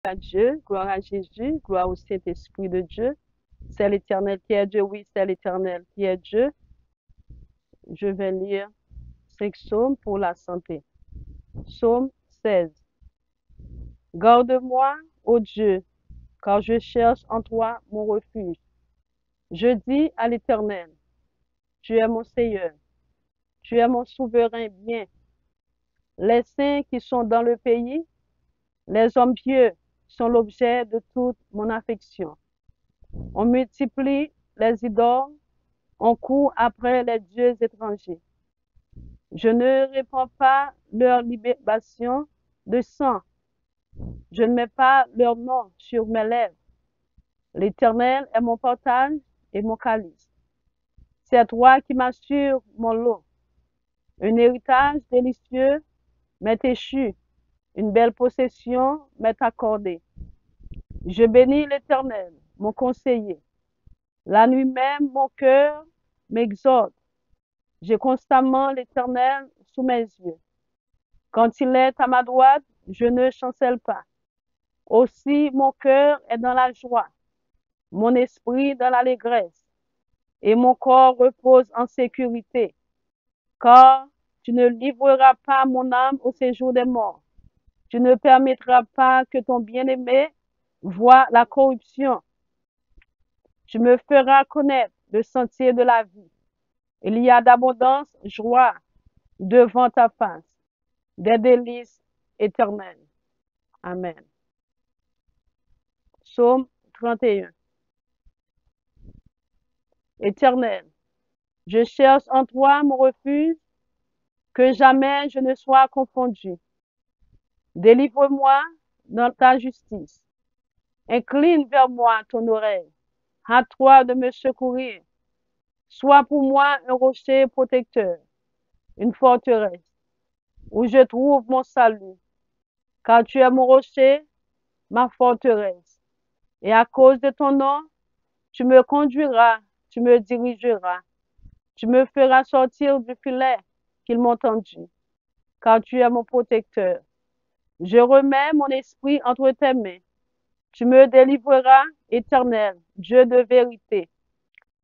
à Dieu, gloire à Jésus, gloire au Saint-Esprit de Dieu. C'est l'Éternel qui est Dieu, oui, c'est l'Éternel qui est Dieu. Je vais lire 5 psaumes pour la santé. Psaume 16. Garde-moi, ô Dieu, car je cherche en toi mon refuge. Je dis à l'Éternel, tu es mon Seigneur, tu es mon souverain bien. Les saints qui sont dans le pays, les hommes pieux sont l'objet de toute mon affection. On multiplie les idoles, on court après les dieux étrangers. Je ne répands pas leur libation de sang. Je ne mets pas leur nom sur mes lèvres. L'Éternel est mon partage et mon calice. C'est toi qui m'assures mon lot. Un héritage délicieux m'est échu. Une belle possession m'est accordée. Je bénis l'Éternel, mon conseiller. La nuit même, mon cœur m'exhorte. J'ai constamment l'Éternel sous mes yeux. Quand il est à ma droite, je ne chancelle pas. Aussi, mon cœur est dans la joie, mon esprit dans l'allégresse, et mon corps repose en sécurité, car tu ne livreras pas mon âme au séjour des morts. Tu ne permettras pas que ton bien-aimé voie la corruption. Tu me feras connaître le sentier de la vie. Il y a d'abondance joie devant ta face, des délices éternelles. Amen. Psaume 31. Éternel, je cherche en toi mon refuge, que jamais je ne sois confondu. Délivre-moi dans ta justice. Incline vers moi ton oreille. Hâte-toi de me secourir. Sois pour moi un rocher protecteur, une forteresse, où je trouve mon salut, car tu es mon rocher, ma forteresse. Et à cause de ton nom, tu me conduiras, tu me dirigeras, tu me feras sortir du filet qu'ils m'ont tendu, car tu es mon protecteur. Je remets mon esprit entre tes mains. Tu me délivreras, Éternel, Dieu de vérité.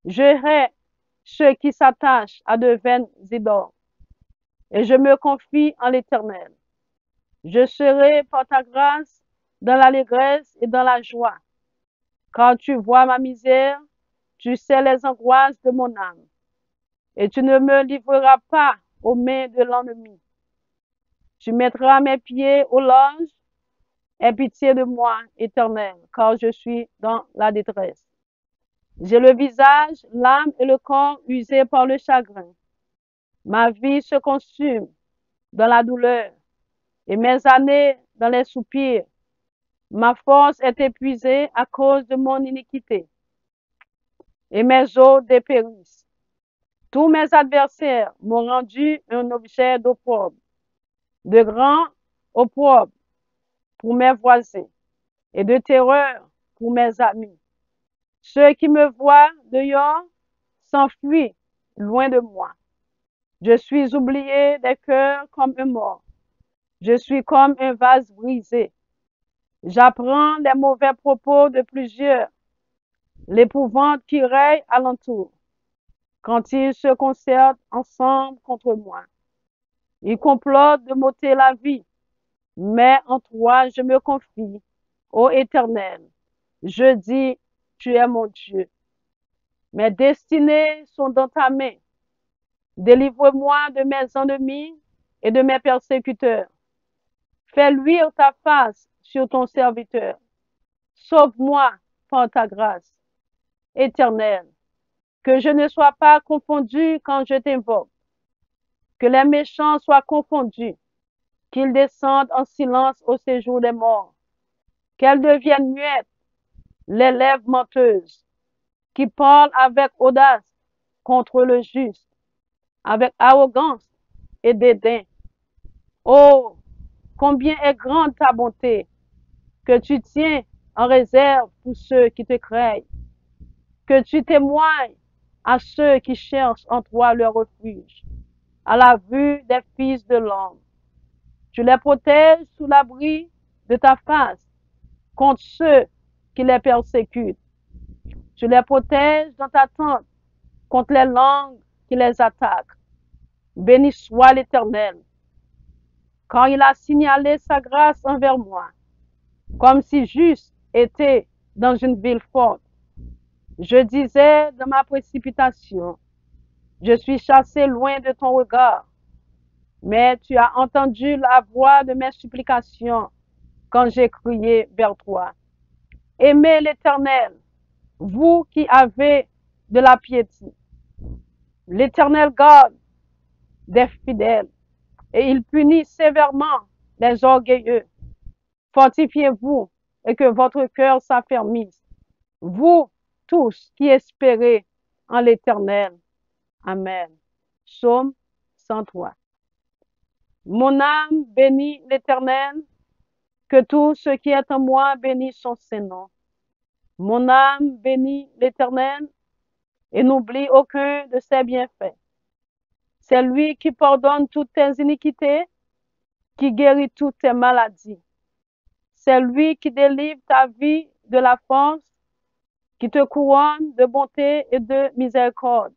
Je hais ceux qui s'attachent à de vaines idoles, et je me confie en l'Éternel. Je serai par ta grâce dans l'allégresse et dans la joie, car tu vois ma misère, tu sais les angoisses de mon âme, et tu ne me livreras pas aux mains de l'ennemi. Tu mettras mes pieds au large. Aie pitié de moi, Éternel, car je suis dans la détresse. J'ai le visage, l'âme et le corps usés par le chagrin. Ma vie se consume dans la douleur et mes années dans les soupirs. Ma force est épuisée à cause de mon iniquité et mes os dépérissent. Tous mes adversaires m'ont rendu un objet d'opprobre, de grand opprobre pour mes voisins et de terreur pour mes amis. Ceux qui me voient dehors s'enfuient loin de moi. Je suis oublié des cœurs comme un mort. Je suis comme un vase brisé. J'apprends les mauvais propos de plusieurs, l'épouvante qui règne alentour, quand ils se concertent ensemble contre moi. Ils complotent de m'ôter la vie, mais en toi je me confie, ô Éternel. Je dis, tu es mon Dieu. Mes destinées sont dans ta main. Délivre-moi de mes ennemis et de mes persécuteurs. Fais luire ta face sur ton serviteur. Sauve-moi par ta grâce. Éternel, que je ne sois pas confondu quand je t'invoque. Que les méchants soient confondus. Qu'ils descendent en silence au séjour des morts. Qu'elles deviennent muettes, les lèvres menteuses, qui parlent avec audace contre le juste, avec arrogance et dédain. Oh, combien est grande ta bonté, que tu tiens en réserve pour ceux qui te craignent, que tu témoignes à ceux qui cherchent en toi leur refuge, à la vue des fils de l'homme. Tu les protèges sous l'abri de ta face, contre ceux qui les persécutent. Tu les protèges dans ta tente contre les langues qui les attaquent. Béni soit l'Éternel, quand il a signalé sa grâce envers moi, comme si juste était dans une ville forte. Je disais dans ma précipitation, je suis chassé loin de ton regard, mais tu as entendu la voix de mes supplications quand j'ai crié vers toi. Aimez l'Éternel, vous qui avez de la piété. L'Éternel garde des fidèles et il punit sévèrement les orgueilleux. Fortifiez-vous et que votre cœur s'affermisse, vous tous qui espérez en l'Éternel. Amen. Psaume 103. Mon âme bénit l'Éternel, que tout ce qui est en moi bénisse son Saint-Nom. Mon âme bénit l'Éternel et n'oublie aucun de ses bienfaits. C'est lui qui pardonne toutes tes iniquités, qui guérit toutes tes maladies. C'est lui qui délivre ta vie de la force, qui te couronne de bonté et de miséricorde.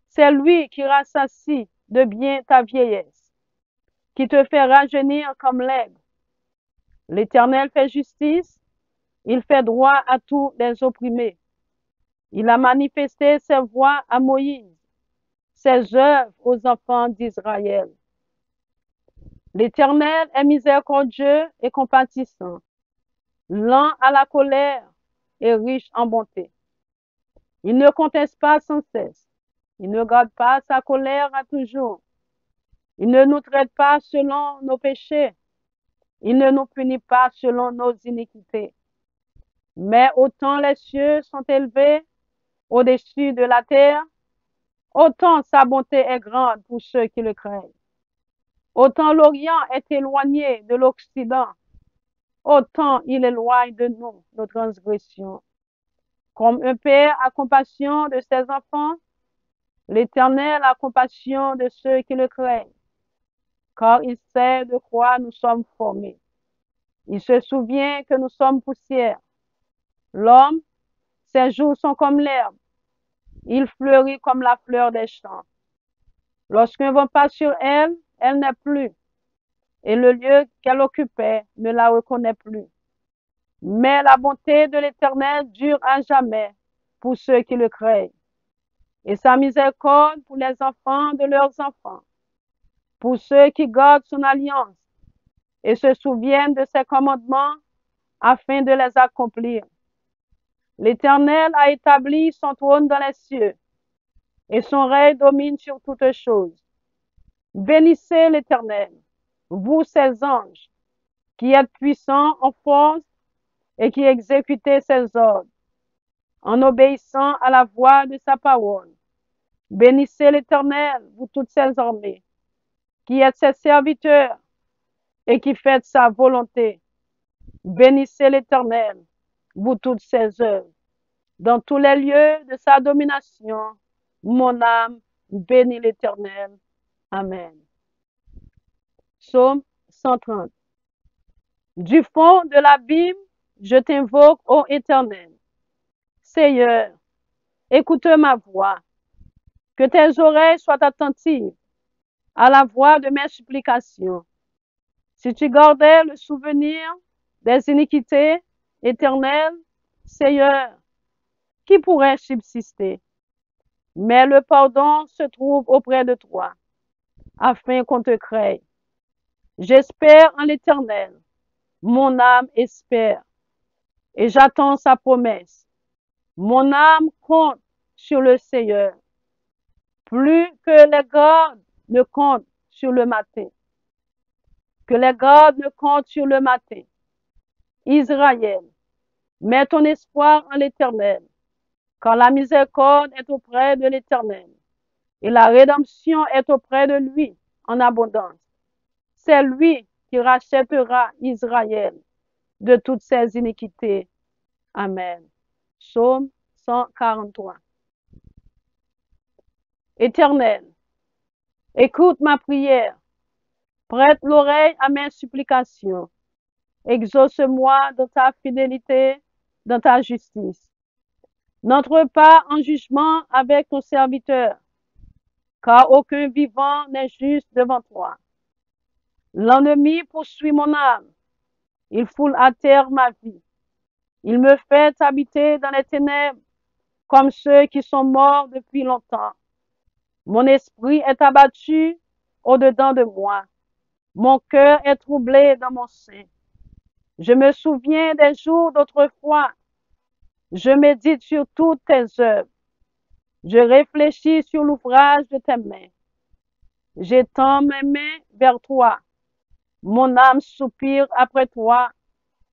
C'est lui qui rassasie de bien ta vieillesse, qui te fait rajeunir comme l'aigle. L'Éternel fait justice, il fait droit à tous les opprimés. Il a manifesté ses voies à Moïse, ses œuvres aux enfants d'Israël. L'Éternel est miséricordieux et compatissant, lent à la colère et riche en bonté. Il ne conteste pas sans cesse. Il ne garde pas sa colère à toujours. Il ne nous traite pas selon nos péchés. Il ne nous punit pas selon nos iniquités. Mais autant les cieux sont élevés au-dessus de la terre, autant sa bonté est grande pour ceux qui le craignent. Autant l'Orient est éloigné de l'Occident, autant il éloigne de nous nos transgressions. Comme un père a compassion de ses enfants, l'Éternel a compassion de ceux qui le craignent, car il sait de quoi nous sommes formés. Il se souvient que nous sommes poussière. L'homme, ses jours sont comme l'herbe. Il fleurit comme la fleur des champs. Lorsqu'un vent passe sur elle, elle n'est plus, et le lieu qu'elle occupait ne la reconnaît plus. Mais la bonté de l'Éternel dure à jamais pour ceux qui le craignent, et sa miséricorde pour les enfants de leurs enfants, pour ceux qui gardent son alliance et se souviennent de ses commandements afin de les accomplir. L'Éternel a établi son trône dans les cieux, et son règne domine sur toutes choses. Bénissez l'Éternel, vous ses anges, qui êtes puissants en force et qui exécutez ses ordres, en obéissant à la voix de sa parole. Bénissez l'Éternel, vous toutes ses armées, qui êtes ses serviteurs et qui faites sa volonté. Bénissez l'Éternel, vous toutes ses œuvres. Dans tous les lieux de sa domination, mon âme bénit l'Éternel. Amen. Psaume 130. Du fond de l'abîme, je t'invoque, ô Éternel. Seigneur, écoute ma voix. Que tes oreilles soient attentives à la voix de mes supplications. Si tu gardais le souvenir des iniquités éternelles, Seigneur, qui pourrait subsister? Mais le pardon se trouve auprès de toi, afin qu'on te crée. J'espère en l'Éternel, mon âme espère, et j'attends sa promesse. Mon âme compte sur le Seigneur, plus que les gardes ne comptent sur le matin. Que les gardes ne comptent sur le matin. Israël, mets ton espoir en l'Éternel, car la miséricorde est auprès de l'Éternel, et la rédemption est auprès de lui en abondance. C'est lui qui rachètera Israël de toutes ses iniquités. Amen. Psaume 143. Éternel, écoute ma prière, prête l'oreille à mes supplications. Exauce-moi dans ta fidélité, dans ta justice. N'entre pas en jugement avec ton serviteur, car aucun vivant n'est juste devant toi. L'ennemi poursuit mon âme, il foule à terre ma vie. Il me fait habiter dans les ténèbres comme ceux qui sont morts depuis longtemps. Mon esprit est abattu au-dedans de moi. Mon cœur est troublé dans mon sein. Je me souviens des jours d'autrefois. Je médite sur toutes tes œuvres. Je réfléchis sur l'ouvrage de tes mains. J'étends mes mains vers toi. Mon âme soupire après toi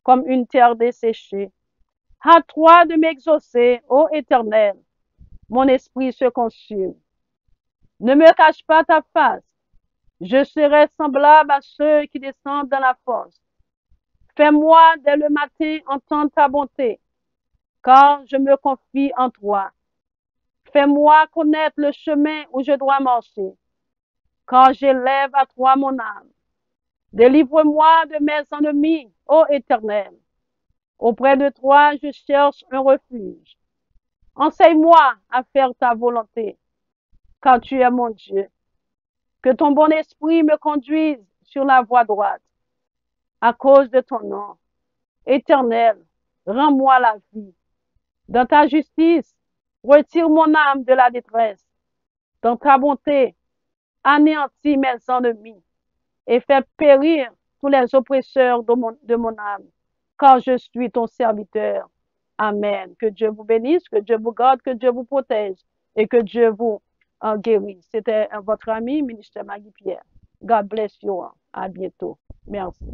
comme une terre desséchée. À toi de m'exaucer, ô Éternel. Mon esprit se consume. Ne me cache pas ta face. Je serai semblable à ceux qui descendent dans la fosse. Fais-moi dès le matin entendre ta bonté, car je me confie en toi. Fais-moi connaître le chemin où je dois marcher, car j'élève à toi mon âme. Délivre-moi de mes ennemis, ô Éternel. Auprès de toi, je cherche un refuge. Enseigne-moi à faire ta volonté, car tu es mon Dieu. Que ton bon esprit me conduise sur la voie droite, à cause de ton nom. Éternel, rends-moi la vie. Dans ta justice, retire mon âme de la détresse. Dans ta bonté, anéantis mes ennemis et fais périr tous les oppresseurs de mon âme, car je suis ton serviteur. Amen. Que Dieu vous bénisse, que Dieu vous garde, que Dieu vous protège et que Dieu vous guérisse. C'était votre ami, ministre Maggie Pierre. God bless you all. À bientôt. Merci.